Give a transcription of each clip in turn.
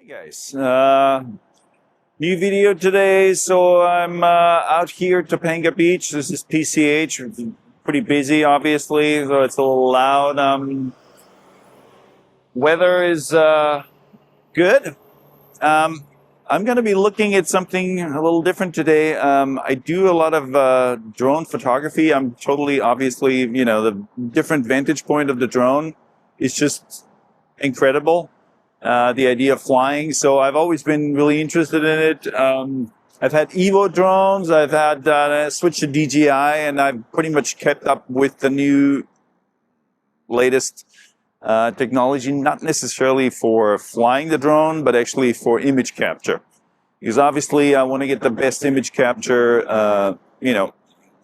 Hey guys, new video today. So I'm out here at Topanga Beach. This is PCH. Pretty busy, obviously, so it's a little loud. Weather is good. I'm going to be looking at something a little different today. I do a lot of drone photography. I'm totally, obviously, the different vantage point of the drone is just incredible. The idea of flying. So I've always been really interested in it. I've had Evo drones. I've had switched to DJI, and I've pretty much kept up with the new latest technology, not necessarily for flying the drone, but actually for image capture. Because obviously I want to get the best image capture,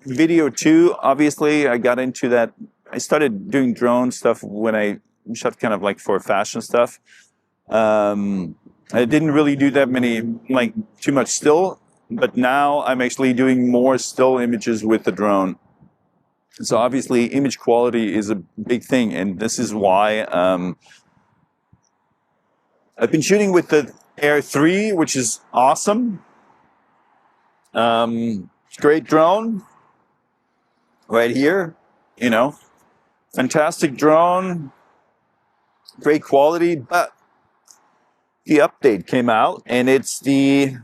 video too. Obviously I got into that. I started doing drone stuff when I shot kind of like for fashion stuff. I didn't really do that many, too much still, but now I'm actually doing more still images with the drone. So obviously image quality is a big thing, and this is why I've been shooting with the Air 3, which is awesome. Great drone right here, fantastic drone, great quality, but the update came out, and it's the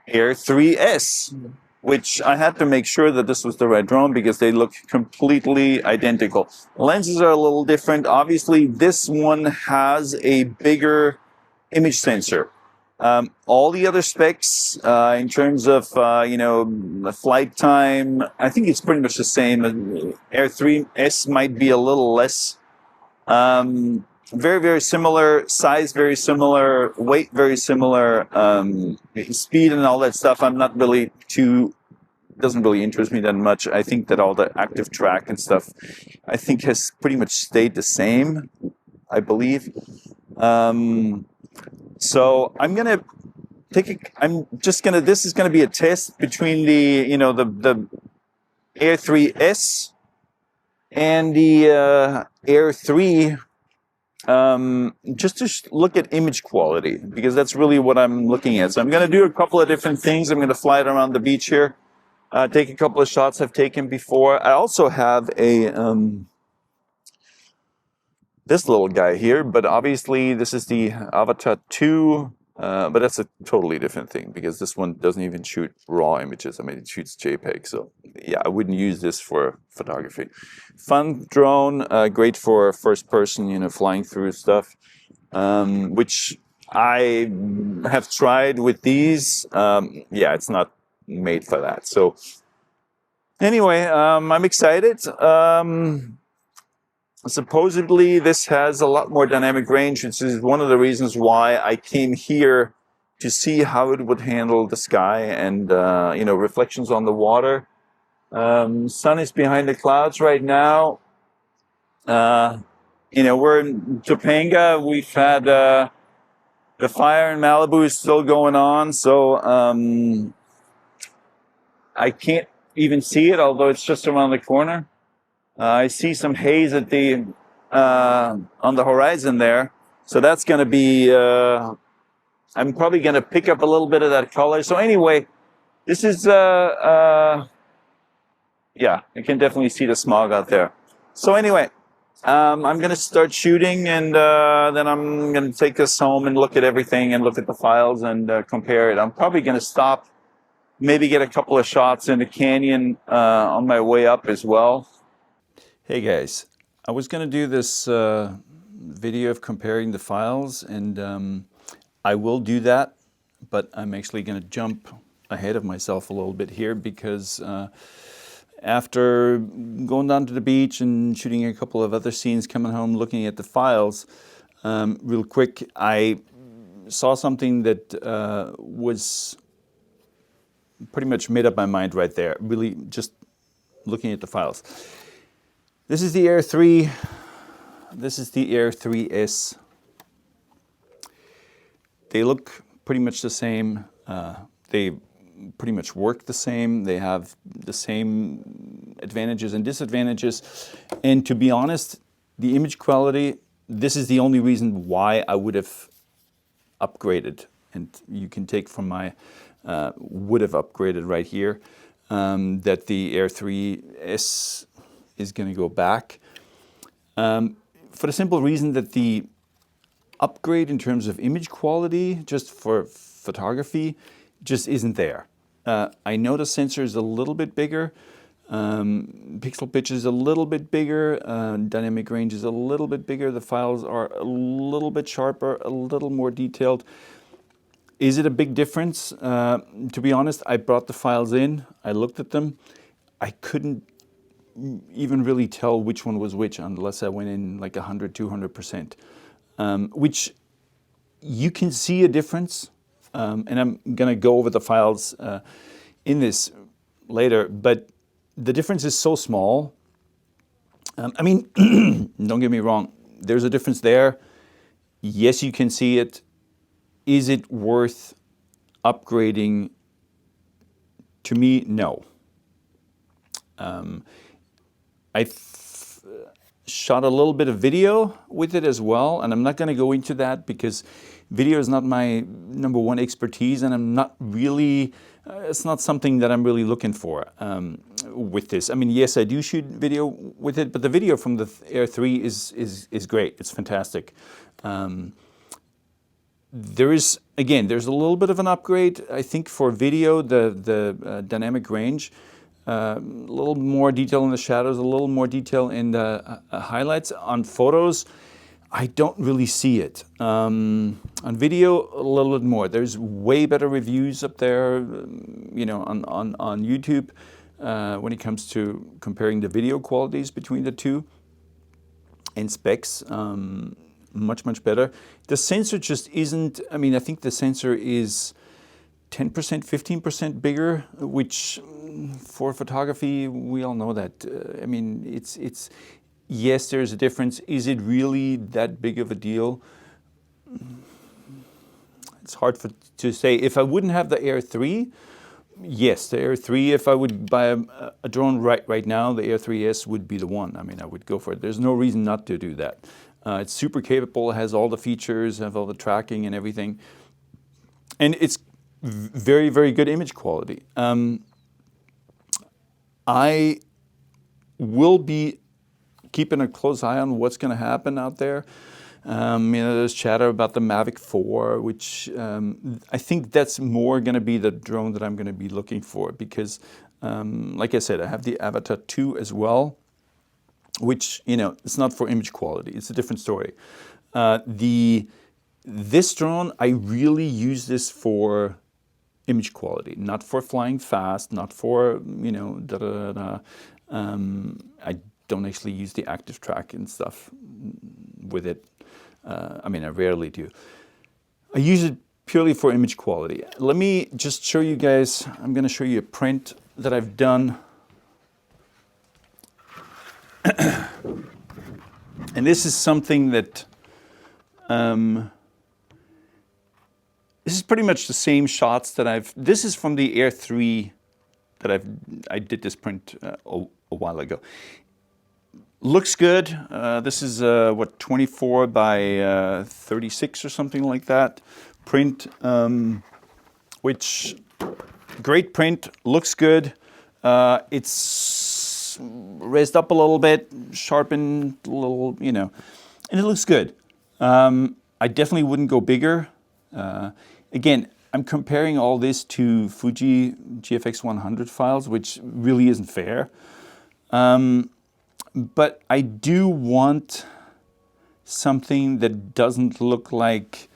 Air 3S, which I had to make sure that this was the right drone because they look completely identical. Lenses are a little different. Obviously, this one has a bigger image sensor. All the other specs, in terms of, the flight time, I think it's pretty much the same. Air 3S might be a little less. Very, very similar size, very similar weight, very similar speed and all that stuff. I'm not really doesn't really interest me that much. I think that all the active track and stuff, I think has pretty much stayed the same, I believe. So this is gonna be a test between the Air 3S and the Air 3. Just to look at image quality, because that's really what I'm looking at. So I'm going to do a couple of different things. I'm going to fly it around the beach here, take a couple of shots I've taken before. I also have this little guy here, but obviously this is the Avatar 2, but that's a totally different thing because this one doesn't even shoot raw images. I mean, it shoots JPEG. So yeah, I wouldn't use this for photography. Fun drone, great for first person, flying through stuff, which I have tried with these. Yeah, it's not made for that. So anyway, I'm excited. Supposedly, this has a lot more dynamic range, which is one of the reasons why I came here to see how it would handle the sky and, reflections on the water. Sun is behind the clouds right now. We're in Topanga. We've had the fire in Malibu is still going on, so I can't even see it, although it's just around the corner. I see some haze at on the horizon there, so that's going to be. I'm probably going to pick up a little bit of that color. So anyway, this is. Yeah, you can definitely see the smog out there. So anyway, I'm going to start shooting, and then I'm going to take this home and look at everything and look at the files and compare it. I'm probably going to stop, maybe get a couple of shots in the canyon on my way up as well. Hey guys, I was going to do this video of comparing the files, and I will do that, but I'm actually going to jump ahead of myself a little bit here because after going down to the beach and shooting a couple of other scenes, coming home, looking at the files, real quick, I saw something that was pretty much made up my mind right there, really just looking at the files. This is the Air 3, this is the Air 3S. They look pretty much the same. They pretty much work the same. They have the same advantages and disadvantages. And to be honest, the image quality, this is the only reason why I would have upgraded, and you can take from my would have upgraded right here that the Air 3S is going to go back for the simple reason that the upgrade in terms of image quality, just for photography, just isn't there. I know the sensor is a little bit bigger, pixel pitch is a little bit bigger, dynamic range is a little bit bigger, the files are a little bit sharper, a little more detailed. Is it a big difference? To be honest, I brought the files in, I looked at them, I couldn't even really tell which one was which unless I went in like 100, 200%, which you can see a difference. And I'm going to go over the files in this later, but the difference is so small. I mean, don't get me wrong, there's a difference there. Yes, you can see it. Is it worth upgrading? To me, no. I shot a little bit of video with it as well, and I'm not going to go into that because video is not my #1 expertise, and I'm not really, it's not something that I'm really looking for with this. I mean, yes, I do shoot video with it, but the video from the Air 3 is great. It's fantastic. There's a little bit of an upgrade, I think, for video, the dynamic range. A little more detail in the shadows, a little more detail in the highlights. On photos, I don't really see it. On video, a little bit more. There's way better reviews up there, you know, on YouTube when it comes to comparing the video qualities between the two. And specs, much better. The sensor just isn't, I mean, I think the sensor is 10%, 15% bigger, which for photography, we all know that. I mean, it's yes, there's a difference. Is it really that big of a deal? It's hard to say. If I wouldn't have the Air 3, yes, the Air 3, if I would buy a drone right now, the Air 3S would be the one. I mean, I would go for it. There's no reason not to do that. It's super capable, it has all the features, has all the tracking and everything. And it's very, very good image quality. I will be keeping a close eye on what's going to happen out there. You know, there's chatter about the Mavic 4, which I think that's more going to be the drone that I'm going to be looking for because, like I said, I have the Avatar 2 as well, which, you know, it's not for image quality. It's a different story. This drone, I really use this for image quality, not for flying fast, not for, you know, I don't actually use the active track and stuff with it. I mean, I rarely do. I use it purely for image quality. Let me just show you guys, I'm going to show you a print that I've done. And this is something that, this is pretty much the same shots that this is from the Air 3 that I did this print a while ago. Looks good. This is what, 24 by 36 or something like that print, which great print, looks good. It's raised up a little bit, sharpened a little, you know, and it looks good. I definitely wouldn't go bigger. Again, I'm comparing all this to Fuji GFX 100 files, which really isn't fair. But I do want something that doesn't look like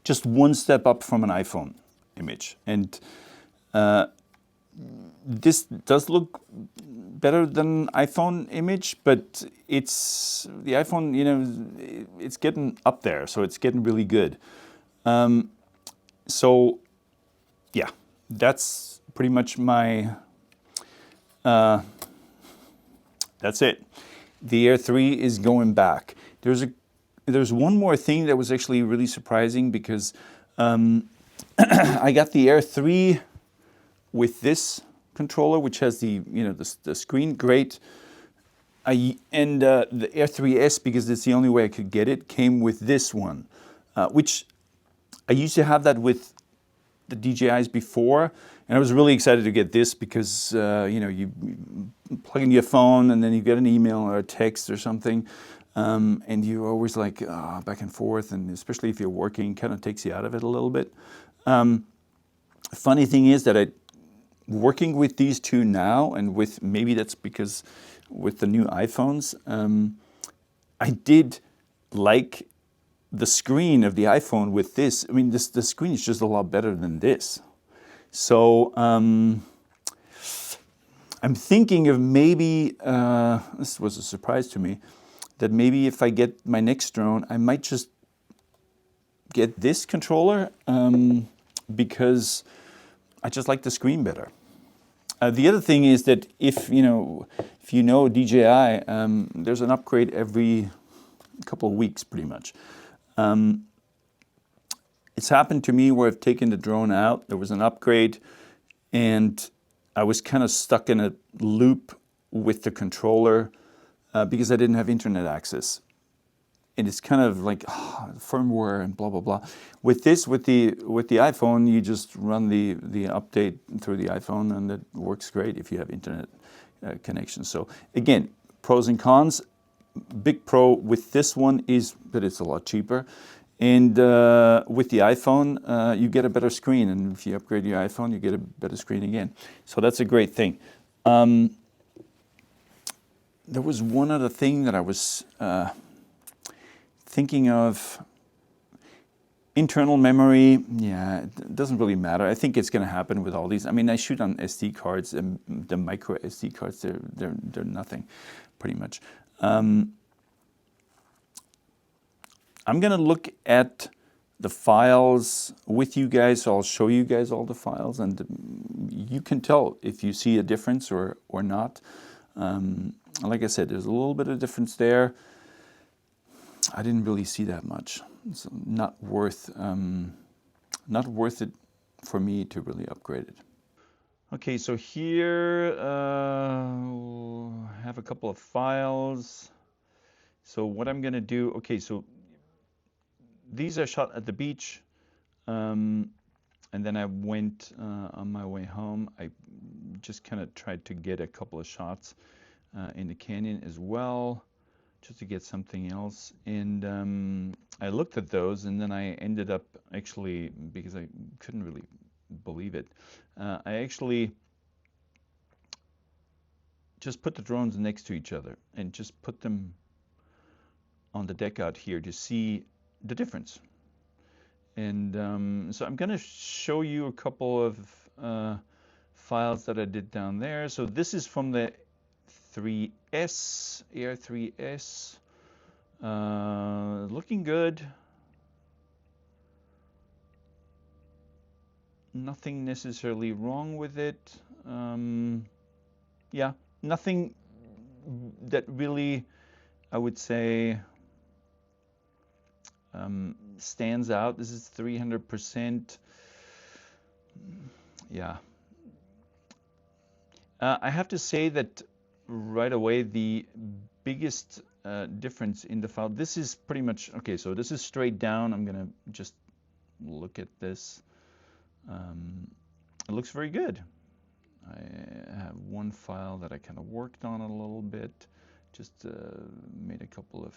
just one step up from an iPhone image. And this does look better than iPhone image, but it's the iPhone, you know, it's getting up there, so it's getting really good. So yeah, that's pretty much my, that's it. The Air 3 is going back. There's one more thing that was actually really surprising because I got the Air 3 with this controller, which has the, you know, the screen, great. The Air 3S, because it's the only way I could get it, came with this one, which I used to have that with the DJIs before, and I was really excited to get this because you know, you plug in your phone and then you get an email or a text or something, and you're always like back and forth, and especially if you're working, kind of takes you out of it a little bit. Funny thing is that working with these two now, and with, maybe that's because with the new iPhones, I did like the screen of the iPhone with this. I mean, the screen is just a lot better than this. So I'm thinking of maybe, this was a surprise to me, that maybe if I get my next drone, I might just get this controller because I just like the screen better. The other thing is that if you know DJI, there's an upgrade every couple of weeks, pretty much. It's happened to me where I've taken the drone out, there was an upgrade, and I was kind of stuck in a loop with the controller because I didn't have internet access. And it's kind of like firmware and blah blah blah. With this, with the iPhone, you just run the update through the iPhone, and it works great if you have internet connection. So again, pros and cons. Big pro with this one is that it's a lot cheaper, and with the iPhone, you get a better screen, and if you upgrade your iPhone, you get a better screen again. So that's a great thing. There was one other thing that I was thinking of. Internal memory, yeah, it doesn't really matter. I think it's going to happen with all these. I mean, I shoot on SD cards, and the micro SD cards, they're nothing, pretty much. I'm going to look at the files with you guys. So I'll show you guys all the files, and you can tell if you see a difference or not. Like I said, there's a little bit of difference there. I didn't really see that much. It's not worth it for me to really upgrade it. Okay, so here we'll have a couple of files. So what I'm going to do, okay, so these are shot at the beach, and then I went on my way home. I just kind of tried to get a couple of shots in the canyon as well, just to get something else. And I looked at those, and then I ended up actually, because I couldn't really believe it, I actually just put the drones next to each other and just put them on the deck out here to see the difference. And so I'm going to show you a couple of files that I did down there. So this is from the 3S, Air 3S, looking good. Nothing necessarily wrong with it. Yeah, nothing that really, I would say, stands out. This is 300%. Yeah. I have to say that right away, the biggest difference in the file, this is pretty much, okay, so this is straight down. I'm gonna just look at this. It looks very good. I have one file that I kind of worked on a little bit, just made a couple of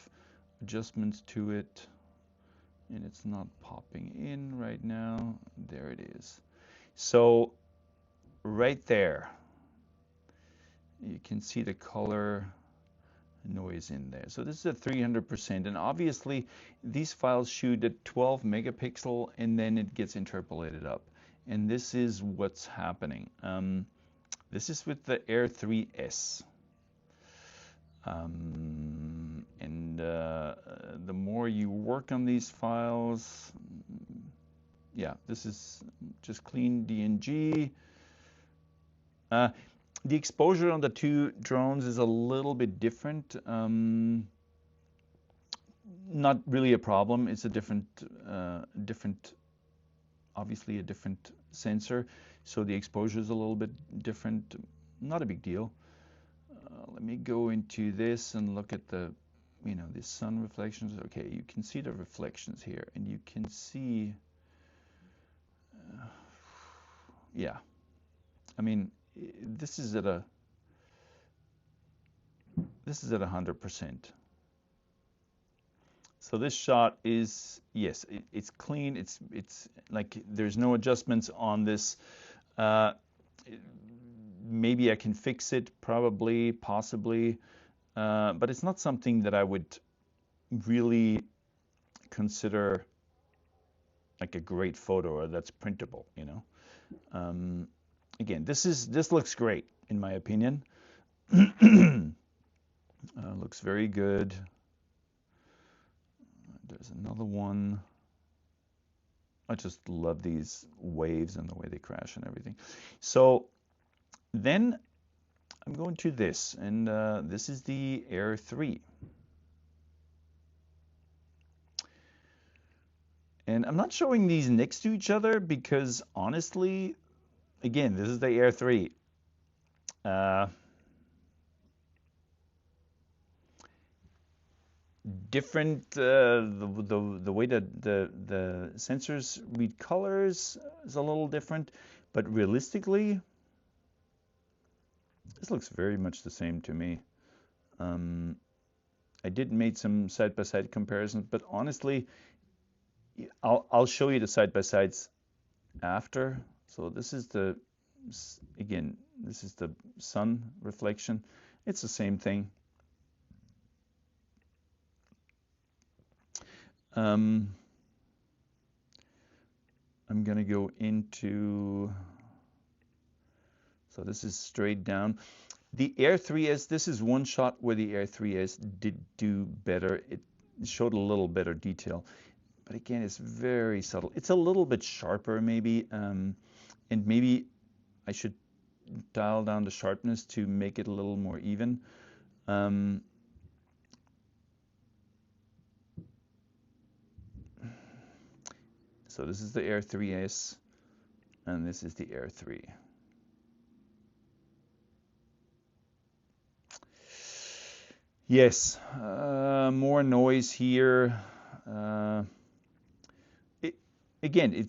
adjustments to it, and it's not popping in right now. There it is. So right there, you can see the color noise in there. So this is at 300%, and obviously these files shoot at 12 megapixel, and then it gets interpolated up. And this is what's happening. This is with the Air 3S. The more you work on these files, yeah, this is just clean DNG. The exposure on the two drones is a little bit different. Not really a problem. It's a different, obviously a different sensor, so the exposure is a little bit different. Not a big deal. let me go into this and look at the, you know, the sun reflections. Okay, you can see the reflections here, and you can see, yeah, I mean, this is at 100%. So this shot is, yes, it's clean. It's like there's no adjustments on this. Maybe I can fix it, probably, possibly, but it's not something that I would really consider like a great photo or that's printable, you know. Again, this looks great in my opinion. Looks very good. There's another one. I just love these waves and the way they crash and everything. So then I'm going to this, and this is the Air 3. And I'm not showing these next to each other because honestly, again, this is the Air 3. Different, the way that the sensors read colors is a little different, but realistically, this looks very much the same to me. I did make some side-by-side comparisons, but honestly, I'll show you the side-by-sides after. So this is the, again, this is the sun reflection. It's the same thing. I'm gonna go into, so this is straight down. The Air 3S, this is one shot where the Air 3S did do better. It showed a little better detail. But again, it's very subtle. It's a little bit sharper maybe, and maybe I should dial down the sharpness to make it a little more even. So this is the Air 3S, and this is the Air 3. Yes, more noise here. Again,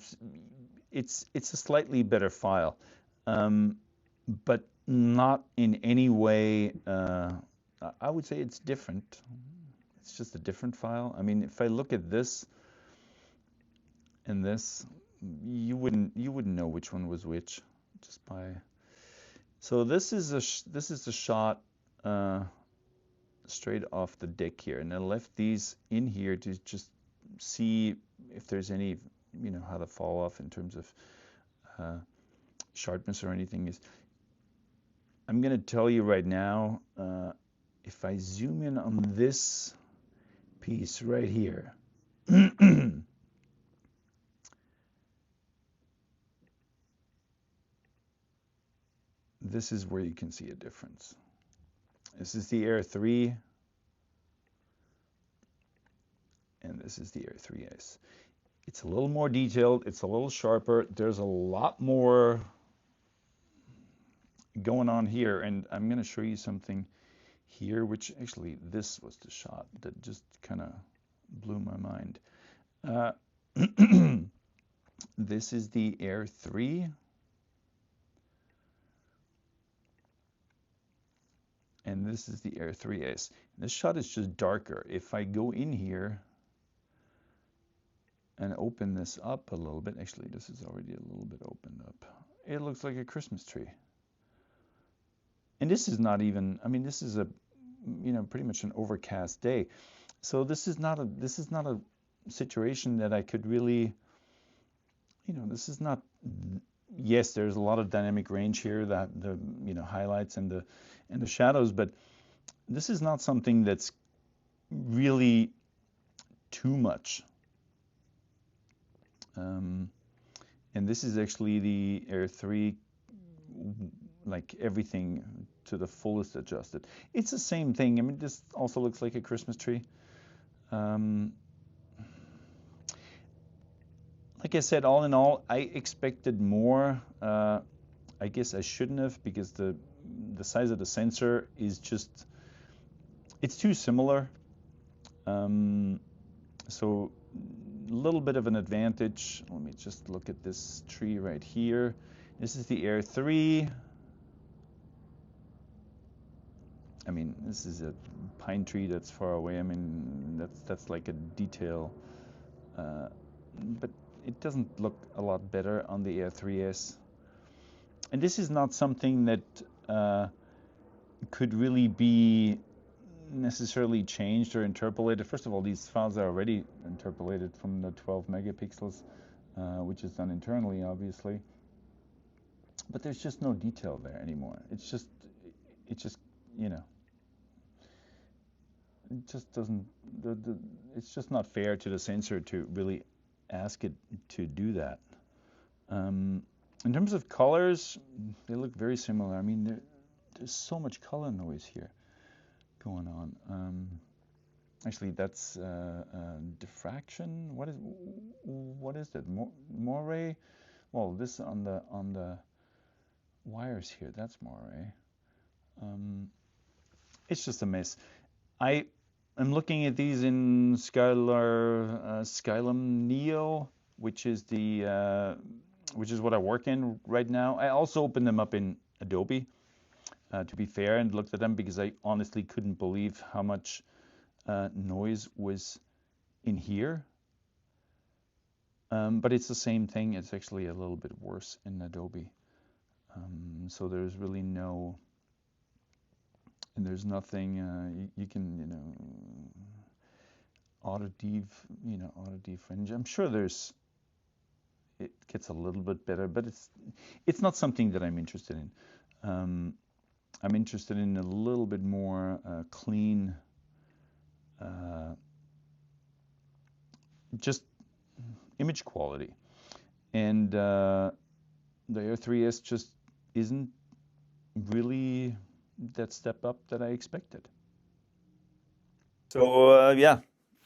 it's a slightly better file, but not in any way. I would say it's different. It's just a different file. I mean, if I look at this and this, you wouldn't know which one was which just by. So this is a shot straight off the deck here, and I left these in here to just see if there's any, you know, how to fall off in terms of sharpness or anything. Is I'm going to tell you right now, if I zoom in on this piece right here, this is where you can see a difference. This is the Air 3, and this is the Air 3S. It's a little more detailed, it's a little sharper, there's a lot more going on here, and I'm going to show you something here, which actually this was the shot that just kind of blew my mind. This is the Air 3. And this is the Air 3S. This shot is just darker. If I go in here and open this up a little bit, actually this is already a little bit opened up. It looks like a Christmas tree. And this is not even, I mean, this is a, you know, pretty much an overcast day. So this is not a situation that I could really, you know, this is not, yes, there's a lot of dynamic range here, that the, you know, highlights and the shadows, but this is not something that's really too much. And this is actually the Air 3, like everything to the fullest adjusted. It's the same thing. I mean, this also looks like a Christmas tree. Like I said, all in all, I expected more. I guess I shouldn't have, because the the size of the sensor is just, it's too similar. So a little bit of an advantage. Let me just look at this tree right here. This is the Air 3. I mean, this is a pine tree that's far away. I mean, that's like a detail, but it doesn't look a lot better on the Air 3S. And this is not something that could really be necessarily changed or interpolated. First of all, these files are already interpolated from the 12 megapixels, which is done internally, obviously. But there's just no detail there anymore. It's just, you know, it just doesn't, it's just not fair to the sensor to really ask it to do that. In terms of colors, they look very similar. I mean, there's so much color noise here going on. Actually, that's diffraction. What is that? Moire? Well, this on the wires here. That's moire. It's just a mess. I am looking at these in Skylum Neo, which is what I work in right now. I also opened them up in Adobe, to be fair, and looked at them because I honestly couldn't believe how much noise was in here. But it's the same thing. It's actually a little bit worse in Adobe. So there's really no, and there's nothing you can, you know, auto defringe. I'm sure it gets a little bit better, but it's not something that I'm interested in. I'm interested in a little bit more clean, just image quality. And the Air 3S just isn't really that step up that I expected. So yeah,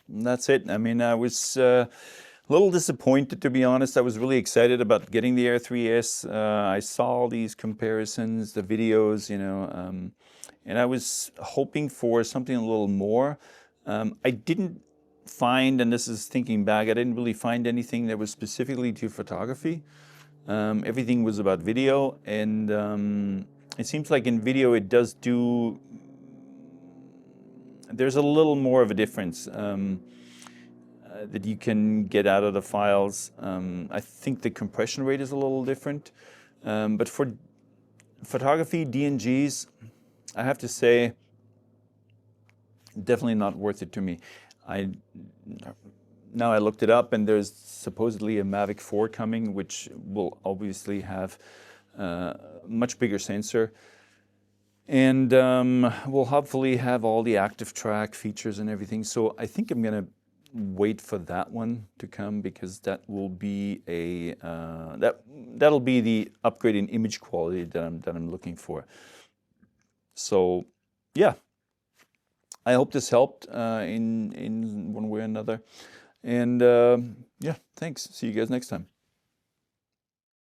that's it. I mean, I was a little disappointed, to be honest. I was really excited about getting the Air 3S. I saw all these comparisons, the videos, you know, and I was hoping for something a little more. I didn't find, and this is thinking back, I didn't really find anything that was specifically to photography. Everything was about video, and it seems like in video it does do, there's a little more of a difference that you can get out of the files. I think the compression rate is a little different, but for photography, DNGs, I have to say, definitely not worth it to me. Now I looked it up, and there's supposedly a Mavic 4 coming, which will obviously have a much bigger sensor, and will hopefully have all the active track features and everything. So I think I'm gonna wait for that one to come, because that will be a that'll be the upgrade in image quality that I'm looking for. So yeah, I hope this helped in one way or another. And yeah, thanks. See you guys next time.